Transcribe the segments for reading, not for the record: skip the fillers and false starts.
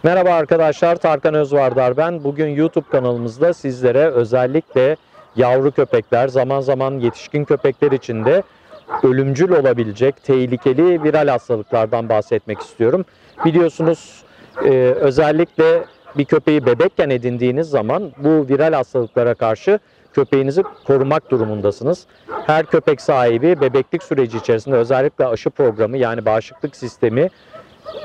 Merhaba arkadaşlar, Tarkan Özvardar ben. Bugün YouTube kanalımızda sizlere özellikle yavru köpekler, zaman zaman yetişkin köpekler için de ölümcül olabilecek tehlikeli viral hastalıklardan bahsetmek istiyorum. Biliyorsunuz özellikle bir köpeği bebekken edindiğiniz zaman bu viral hastalıklara karşı köpeğinizi korumak durumundasınız. Her köpek sahibi bebeklik süreci içerisinde özellikle aşı programı yani bağışıklık sistemi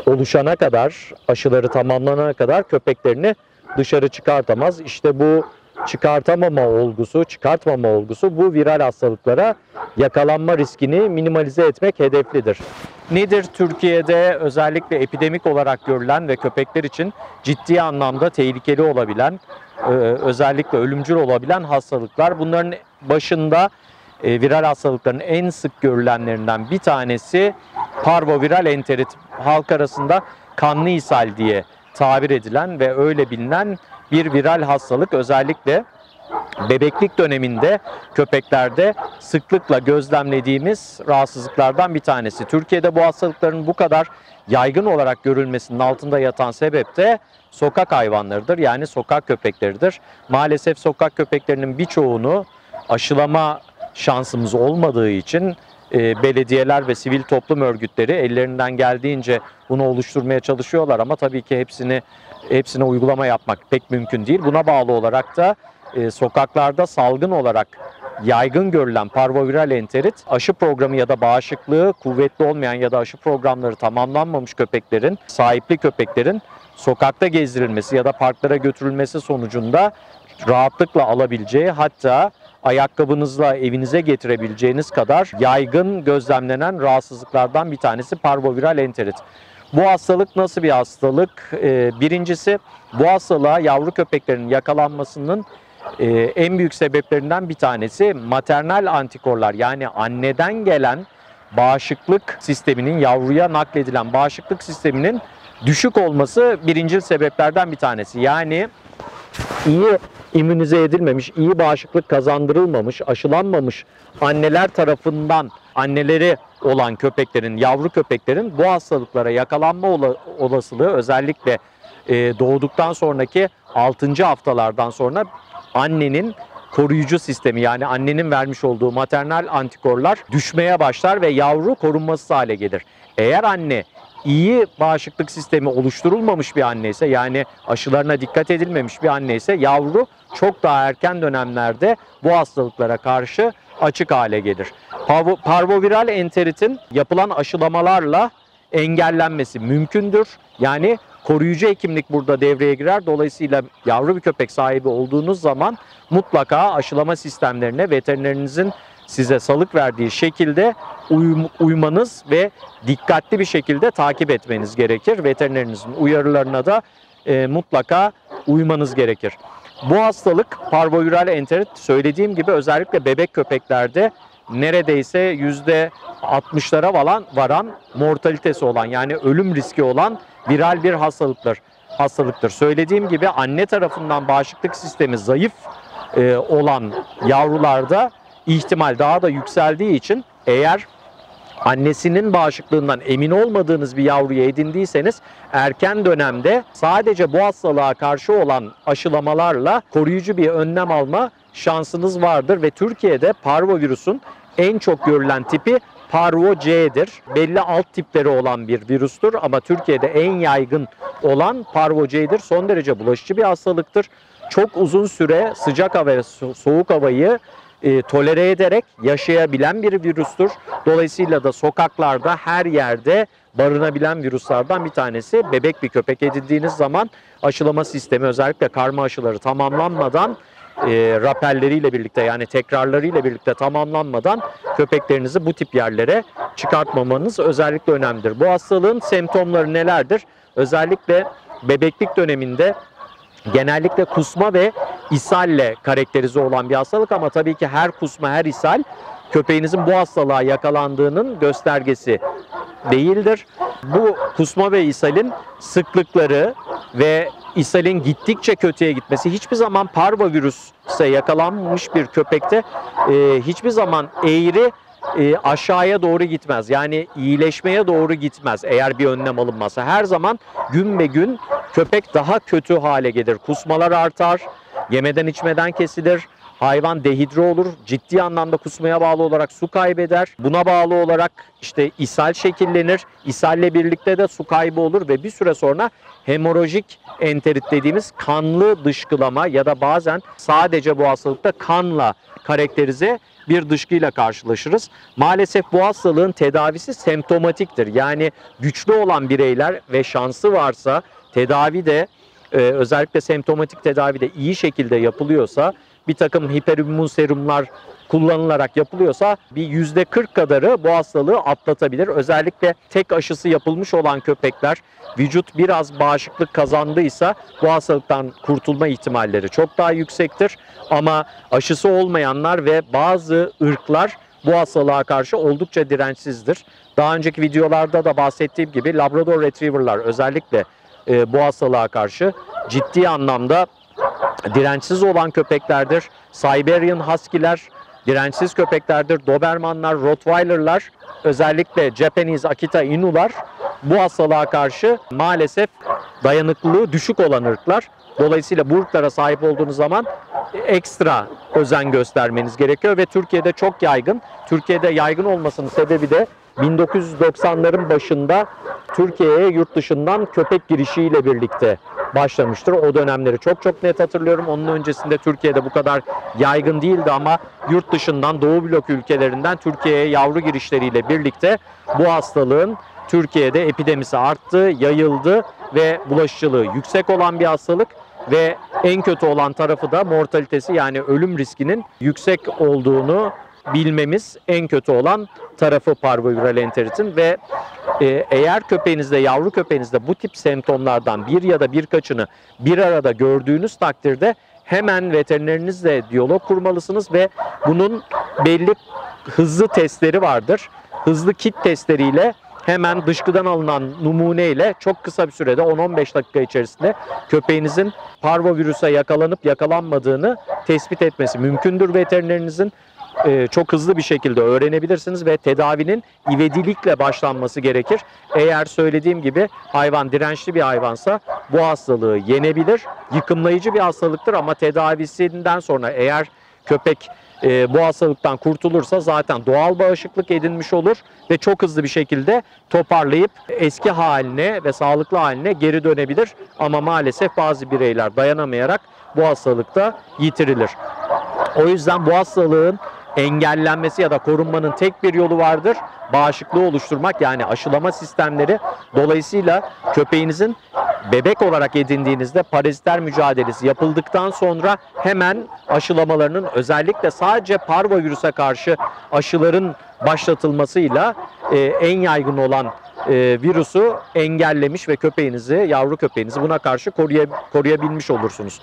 oluşana kadar, aşıları tamamlanana kadar köpeklerini dışarı çıkartamaz. İşte bu çıkartmama olgusu bu viral hastalıklara yakalanma riskini minimalize etmek hedeflidir. Nedir Türkiye'de özellikle epidemik olarak görülen ve köpekler için ciddi anlamda tehlikeli olabilen, özellikle ölümcül olabilen hastalıklar? Bunların başında viral hastalıkların en sık görülenlerinden bir tanesi parvoviral enterit, halk arasında kanlı ishal diye tabir edilen ve öyle bilinen bir viral hastalık. Özellikle bebeklik döneminde köpeklerde sıklıkla gözlemlediğimiz rahatsızlıklardan bir tanesi. Türkiye'de bu hastalıkların bu kadar yaygın olarak görülmesinin altında yatan sebep de sokak hayvanlarıdır. Yani sokak köpekleridir. Maalesef sokak köpeklerinin birçoğunu aşılama şansımız olmadığı için belediyeler ve sivil toplum örgütleri ellerinden geldiğince bunu oluşturmaya çalışıyorlar ama tabii ki hepsine uygulama yapmak pek mümkün değil. Buna bağlı olarak da sokaklarda salgın olarak yaygın görülen parvoviral enterit aşı programı ya da bağışıklığı kuvvetli olmayan ya da aşı programları tamamlanmamış köpeklerin, sahipli köpeklerin sokakta gezdirilmesi ya da parklara götürülmesi sonucunda rahatlıkla alabileceği, hatta ayakkabınızla evinize getirebileceğiniz kadar yaygın gözlemlenen rahatsızlıklardan bir tanesi parvoviral enterit. Bu hastalık nasıl bir hastalık? Birincisi, bu hastalığa yavru köpeklerin yakalanmasının en büyük sebeplerinden bir tanesi maternal antikorlar, yani anneden gelen bağışıklık sisteminin, yavruya nakledilen bağışıklık sisteminin düşük olması birincil sebeplerden bir tanesi. Yani iyi immünize edilmemiş, iyi bağışıklık kazandırılmamış, aşılanmamış anneler tarafından anneleri olan köpeklerin, yavru köpeklerin bu hastalıklara yakalanma olasılığı özellikle doğduktan sonraki 6. haftalardan sonra annenin koruyucu sistemi, yani annenin vermiş olduğu maternal antikorlar düşmeye başlar ve yavru korunmasız hale gelir. Eğer anne iyi bağışıklık sistemi oluşturulmamış bir anne ise, yani aşılarına dikkat edilmemiş bir anne ise yavru çok daha erken dönemlerde bu hastalıklara karşı açık hale gelir. Parvoviral enteritin yapılan aşılamalarla engellenmesi mümkündür. Yani koruyucu hekimlik burada devreye girer. Dolayısıyla yavru bir köpek sahibi olduğunuz zaman mutlaka aşılama sistemlerine veterinerinizin size salık verdiği şekilde uymanız ve dikkatli bir şekilde takip etmeniz gerekir. Veterinerinizin uyarılarına da mutlaka uymanız gerekir. Bu hastalık parvoviral enterit, söylediğim gibi özellikle bebek köpeklerde neredeyse %60'lara varan mortalitesi olan, yani ölüm riski olan viral bir hastalıktır. Söylediğim gibi anne tarafından bağışıklık sistemi zayıf olan yavrularda ihtimal daha da yükseldiği için, eğer annesinin bağışıklığından emin olmadığınız bir yavruyu edindiyseniz erken dönemde sadece bu hastalığa karşı olan aşılamalarla koruyucu bir önlem alma şansınız vardır ve Türkiye'de parvovirüsün en çok görülen tipi Parvo C'dir. Belli alt tipleri olan bir virüstür ama Türkiye'de en yaygın olan Parvo C'dir. Son derece bulaşıcı bir hastalıktır. Çok uzun süre sıcak hava ve soğuk havayı tolere ederek yaşayabilen bir virüstür. Dolayısıyla da sokaklarda her yerde barınabilen virüslerden bir tanesi. Bebek bir köpek edindiğiniz zaman aşılama sistemi, özellikle karma aşıları tamamlanmadan, rapelleriyle birlikte, yani tekrarlarıyla birlikte tamamlanmadan köpeklerinizi bu tip yerlere çıkartmamanız özellikle önemlidir. Bu hastalığın semptomları nelerdir? Özellikle bebeklik döneminde genellikle kusma ve ishalle karakterize olan bir hastalık ama tabii ki her kusma, her ishal köpeğinizin bu hastalığa yakalandığının göstergesi değildir. Bu kusma ve ishalin sıklıkları ve ishalin gittikçe kötüye gitmesi hiçbir zaman parvovirüse yakalanmış bir köpekte hiçbir zaman eğri aşağıya doğru gitmez. Yani iyileşmeye doğru gitmez eğer bir önlem alınmazsa. Her zaman gün be gün köpek daha kötü hale gelir. Kusmalar artar, yemeden içmeden kesilir. Hayvan dehidre olur, ciddi anlamda kusmaya bağlı olarak su kaybeder. Buna bağlı olarak işte ishal şekillenir. İshalle birlikte de su kaybı olur ve bir süre sonra hemorajik enterit dediğimiz kanlı dışkılama ya da bazen sadece bu hastalıkta kanla karakterize bir dışkıyla karşılaşırız. Maalesef bu hastalığın tedavisi semptomatiktir. Yani güçlü olan bireyler ve şansı varsa tedavi de özellikle semptomatik tedavi de iyi şekilde yapılıyorsa, bir takım hiperimmün serumlar kullanılarak yapılıyorsa bir %40 kadarı bu hastalığı atlatabilir. Özellikle tek aşısı yapılmış olan köpekler, vücut biraz bağışıklık kazandıysa bu hastalıktan kurtulma ihtimalleri çok daha yüksektir. Ama aşısı olmayanlar ve bazı ırklar bu hastalığa karşı oldukça dirençsizdir. Daha önceki videolarda da bahsettiğim gibi Labrador Retriever'lar özellikle bu hastalığa karşı ciddi anlamda dirençsiz olan köpeklerdir. Siberian Husky'ler dirençsiz köpeklerdir. Dobermanlar, Rottweiler'lar, özellikle Japanese Akita Inu'lar bu hastalığa karşı maalesef dayanıklılığı düşük olan ırklar. Dolayısıyla bu ırklara sahip olduğunuz zaman ekstra özen göstermeniz gerekiyor ve Türkiye'de çok yaygın. Türkiye'de yaygın olmasının sebebi de 1990'ların başında Türkiye'ye yurt dışından köpek girişiyle birlikte başlamıştır. O dönemleri çok net hatırlıyorum. Onun öncesinde Türkiye'de bu kadar yaygın değildi ama yurt dışından, Doğu blok ülkelerinden Türkiye'ye yavru girişleriyle birlikte bu hastalığın Türkiye'de epidemisi arttı, yayıldı ve bulaşıcılığı yüksek olan bir hastalık ve en kötü olan tarafı da mortalitesi, yani ölüm riskinin yüksek olduğunu bilmemiz en kötü olan tarafı parvoviral enteritin ve eğer köpeğinizde, yavru köpeğinizde bu tip semptomlardan bir ya da birkaçını bir arada gördüğünüz takdirde hemen veterinerinizle diyalog kurmalısınız ve bunun belli hızlı testleri vardır. Hızlı kit testleriyle hemen dışkıdan alınan numune ile çok kısa bir sürede 10-15 dakika içerisinde köpeğinizin parvovirüse yakalanıp yakalanmadığını tespit etmesi mümkündür veterinerinizin. Çok hızlı bir şekilde öğrenebilirsiniz ve tedavinin ivedilikle başlanması gerekir. Eğer söylediğim gibi hayvan dirençli bir hayvansa bu hastalığı yenebilir. Yıkımlayıcı bir hastalıktır ama tedavisinden sonra eğer köpek bu hastalıktan kurtulursa zaten doğal bağışıklık edinmiş olur ve çok hızlı bir şekilde toparlayıp eski haline ve sağlıklı haline geri dönebilir. Ama maalesef bazı bireyler dayanamayarak bu hastalıkta yitirilir. O yüzden bu hastalığın engellenmesi ya da korunmanın tek bir yolu vardır. Bağışıklığı oluşturmak, yani aşılama sistemleri. Dolayısıyla köpeğinizin bebek olarak edindiğinizde parazitler mücadelesi yapıldıktan sonra hemen aşılamalarının, özellikle sadece parvovirüse karşı aşıların başlatılmasıyla en yaygın olan virüsü engellemiş ve köpeğinizi, yavru köpeğinizi buna karşı koruyabilmiş olursunuz.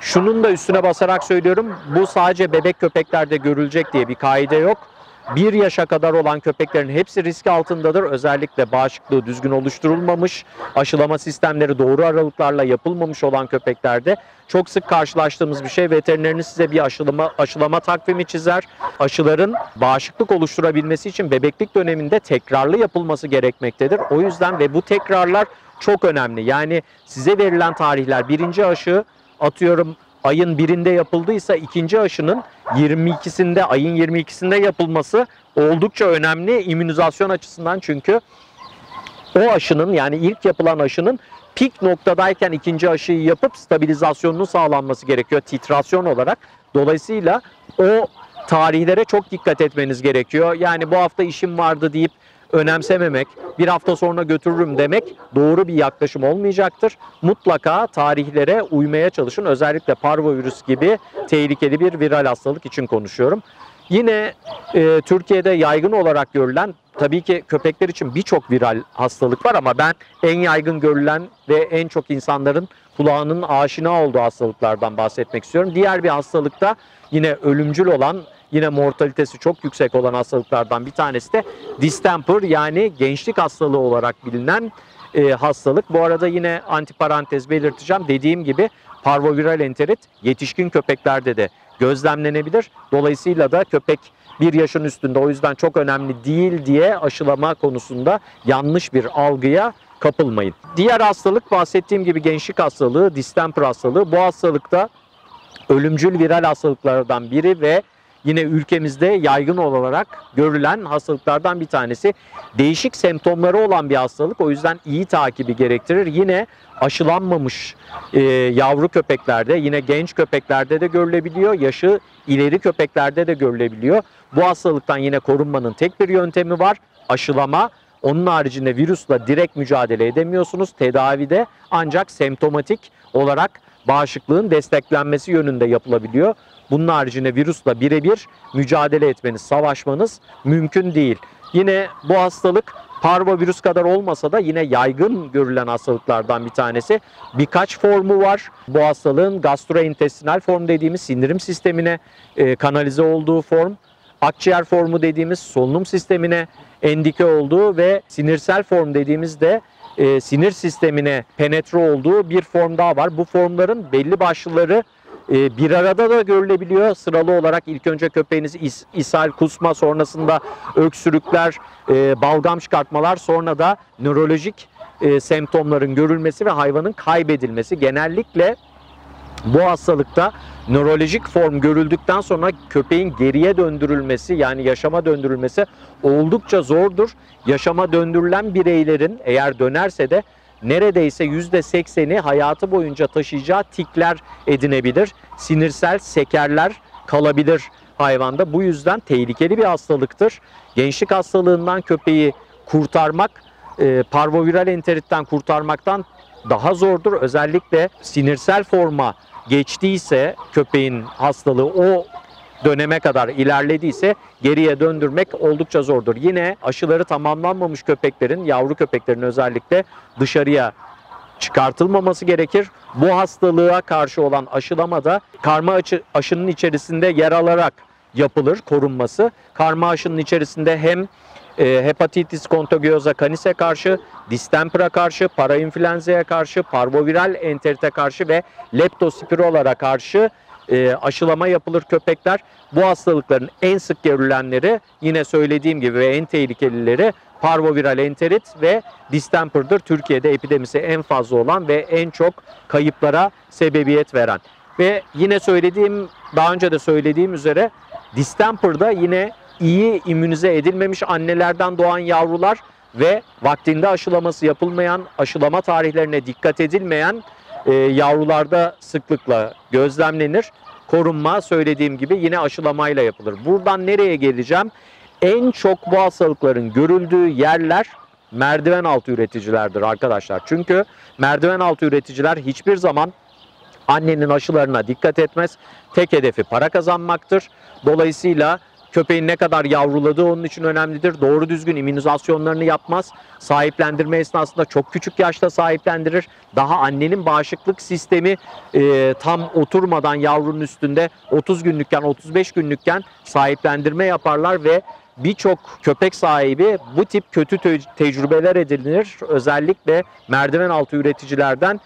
Şunun da üstüne basarak söylüyorum, bu sadece bebek köpeklerde görülecek diye bir kaide yok. 1 yaşa kadar olan köpeklerin hepsi risk altındadır. Özellikle bağışıklığı düzgün oluşturulmamış, aşılama sistemleri doğru aralıklarla yapılmamış olan köpeklerde çok sık karşılaştığımız bir şey. Veterineriniz size bir aşılama takvimi çizer. Aşıların bağışıklık oluşturabilmesi için bebeklik döneminde tekrarlı yapılması gerekmektedir. O yüzden ve bu tekrarlar çok önemli. Yani size verilen tarihler, birinci aşı atıyorum ayın 1'inde yapıldıysa ikinci aşının 22'sinde, ayın 22'sinde yapılması oldukça önemli immünizasyon açısından. Çünkü o aşının, yani ilk yapılan aşının pik noktadayken ikinci aşıyı yapıp stabilizasyonunun sağlanması gerekiyor titrasyon olarak. Dolayısıyla o tarihlere çok dikkat etmeniz gerekiyor. Yani bu hafta işim vardı deyip önemsememek, bir hafta sonra götürürüm demek doğru bir yaklaşım olmayacaktır. Mutlaka tarihlere uymaya çalışın. Özellikle parvovirüs gibi tehlikeli bir viral hastalık için konuşuyorum. Yine Türkiye'de yaygın olarak görülen, tabii ki köpekler için birçok viral hastalık var ama ben en yaygın görülen ve en çok insanların kulağının aşina olduğu hastalıklardan bahsetmek istiyorum. Diğer bir hastalıkta yine ölümcül olan, yine mortalitesi çok yüksek olan hastalıklardan bir tanesi de distemper, yani gençlik hastalığı olarak bilinen hastalık. Bu arada yine antiparantez belirteceğim. Dediğim gibi parvoviral enterit yetişkin köpeklerde de gözlemlenebilir. Dolayısıyla da köpek 1 yaşın üstünde, o yüzden çok önemli değil diye aşılama konusunda yanlış bir algıya kapılmayın. Diğer hastalık, bahsettiğim gibi gençlik hastalığı, distemper hastalığı. Bu hastalıkta ölümcül viral hastalıklardan biri ve yine ülkemizde yaygın olarak görülen hastalıklardan bir tanesi. Değişik semptomları olan bir hastalık. O yüzden iyi takibi gerektirir. Yine aşılanmamış yavru köpeklerde, yine genç köpeklerde de görülebiliyor. Yaşı ileri köpeklerde de görülebiliyor. Bu hastalıktan yine korunmanın tek bir yöntemi var: aşılama. Onun haricinde virüsle direkt mücadele edemiyorsunuz. Tedavide ancak semptomatik olarak bağışıklığın desteklenmesi yönünde yapılabiliyor. Bunun haricinde virüsle birebir mücadele etmeniz, savaşmanız mümkün değil. Yine bu hastalık parvovirüs kadar olmasa da yine yaygın görülen hastalıklardan bir tanesi. Birkaç formu var. Bu hastalığın gastrointestinal form dediğimiz sindirim sistemine kanalize olduğu form, akciğer formu dediğimiz solunum sistemine endike olduğu ve sinirsel form dediğimiz de sinir sistemine penetre olduğu bir form daha var. Bu formların belli başlıları bir arada da görülebiliyor. Sıralı olarak ilk önce köpeğiniz ishal, kusma, sonrasında öksürükler, balgam çıkartmalar, sonra da nörolojik semptomların görülmesi ve hayvanın kaybedilmesi. Genellikle bu hastalıkta nörolojik form görüldükten sonra köpeğin geriye döndürülmesi, yani yaşama döndürülmesi oldukça zordur. Yaşama döndürülen bireylerin eğer dönerse de neredeyse %80'i hayatı boyunca taşıyacağı tikler edinebilir. Sinirsel sekerler kalabilir hayvanda. Bu yüzden tehlikeli bir hastalıktır. Gençlik hastalığından köpeği kurtarmak, parvoviral enteritten kurtarmaktan daha zordur. Özellikle sinirsel forma geçtiyse, köpeğin hastalığı o döneme kadar ilerlediyse geriye döndürmek oldukça zordur. Yine aşıları tamamlanmamış köpeklerin, yavru köpeklerin özellikle dışarıya çıkartılmaması gerekir. Bu hastalığa karşı olan aşılama da karma aşının içerisinde yer alarak yapılır korunması. Karma aşının içerisinde hem hepatitis contagiosa canis'e karşı, distemper'a karşı, parainfluenza'ya karşı, parvoviral enterite karşı ve leptospirolara karşı aşılama yapılır köpekler. Bu hastalıkların en sık görülenleri, yine söylediğim gibi, ve en tehlikelileri parvoviral enterit ve distemper'dır. Türkiye'de epidemisi en fazla olan ve en çok kayıplara sebebiyet veren. Ve yine daha önce de söylediğim üzere distemper'da yine iyi immünize edilmemiş annelerden doğan yavrular ve vaktinde aşılaması yapılmayan, aşılama tarihlerine dikkat edilmeyen yavrularda sıklıkla gözlemlenir. Korunma, söylediğim gibi, yine aşılamayla yapılır. Buradan nereye geleceğim? En çok bu hastalıkların görüldüğü yerler merdiven altı üreticilerdir arkadaşlar. Çünkü merdiven altı üreticiler hiçbir zaman annenin aşılarına dikkat etmez. Tek hedefi para kazanmaktır. Dolayısıyla köpeğin ne kadar yavruladığı onun için önemlidir. Doğru düzgün immünizasyonlarını yapmaz. Sahiplendirme esnasında çok küçük yaşta sahiplendirir. Daha annenin bağışıklık sistemi tam oturmadan yavrunun üstünde 30 günlükken, 35 günlükken sahiplendirme yaparlar ve birçok köpek sahibi bu tip kötü tecrübeler edinir. Özellikle merdiven altı üreticilerden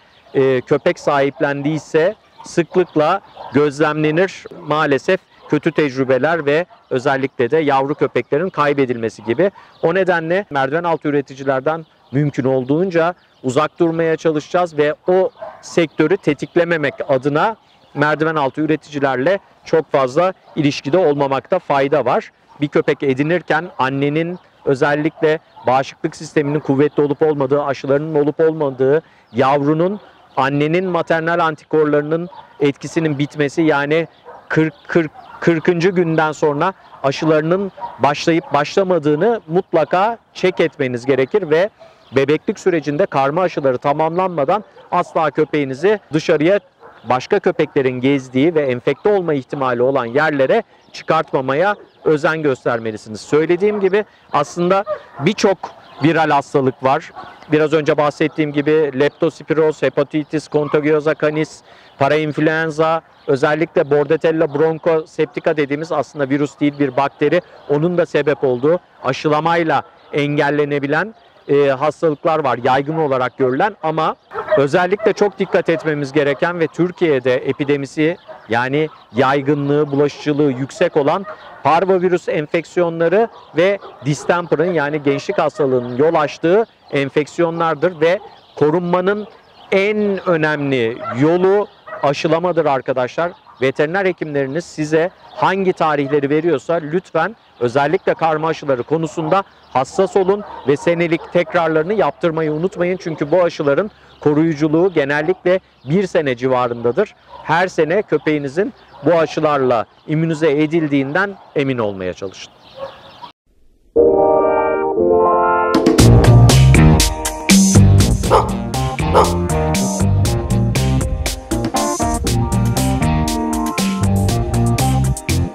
köpek sahiplendiyse sıklıkla gözlemlenir maalesef kötü tecrübeler ve özellikle de yavru köpeklerin kaybedilmesi gibi. O nedenle merdiven altı üreticilerden mümkün olduğunca uzak durmaya çalışacağız ve o sektörü tetiklememek adına merdiven altı üreticilerle çok fazla ilişkide olmamakta fayda var. Bir köpek edinirken annenin özellikle bağışıklık sisteminin kuvvetli olup olmadığı, aşılarının olup olmadığı, yavrunun annenin maternal antikorlarının etkisinin bitmesi, yani 40. günden sonra aşılarının başlayıp başlamadığını mutlaka check etmeniz gerekir ve bebeklik sürecinde karma aşıları tamamlanmadan asla köpeğinizi dışarıya, başka köpeklerin gezdiği ve enfekte olma ihtimali olan yerlere çıkartmamaya özen göstermelisiniz. Söylediğim gibi aslında birçok viral hastalık var. Biraz önce bahsettiğim gibi leptospiroz, hepatitis contagiosa canis, parainfluenza, özellikle Bordetella bronchoseptica dediğimiz aslında virüs değil, bir bakteri. Onun da sebep olduğu, aşılamayla engellenebilen hastalıklar var yaygın olarak görülen ama özellikle çok dikkat etmemiz gereken ve Türkiye'de epidemisi yani yaygınlığı, bulaşıcılığı yüksek olan parvovirüs enfeksiyonları ve distemper'ın yani gençlik hastalığının yol açtığı enfeksiyonlardır ve korunmanın en önemli yolu aşılamadır arkadaşlar. Veteriner hekimleriniz size hangi tarihleri veriyorsa lütfen özellikle karma aşıları konusunda hassas olun ve senelik tekrarlarını yaptırmayı unutmayın. Çünkü bu aşıların koruyuculuğu genellikle 1 sene civarındadır. Her sene köpeğinizin bu aşılarla immünize edildiğinden emin olmaya çalışın.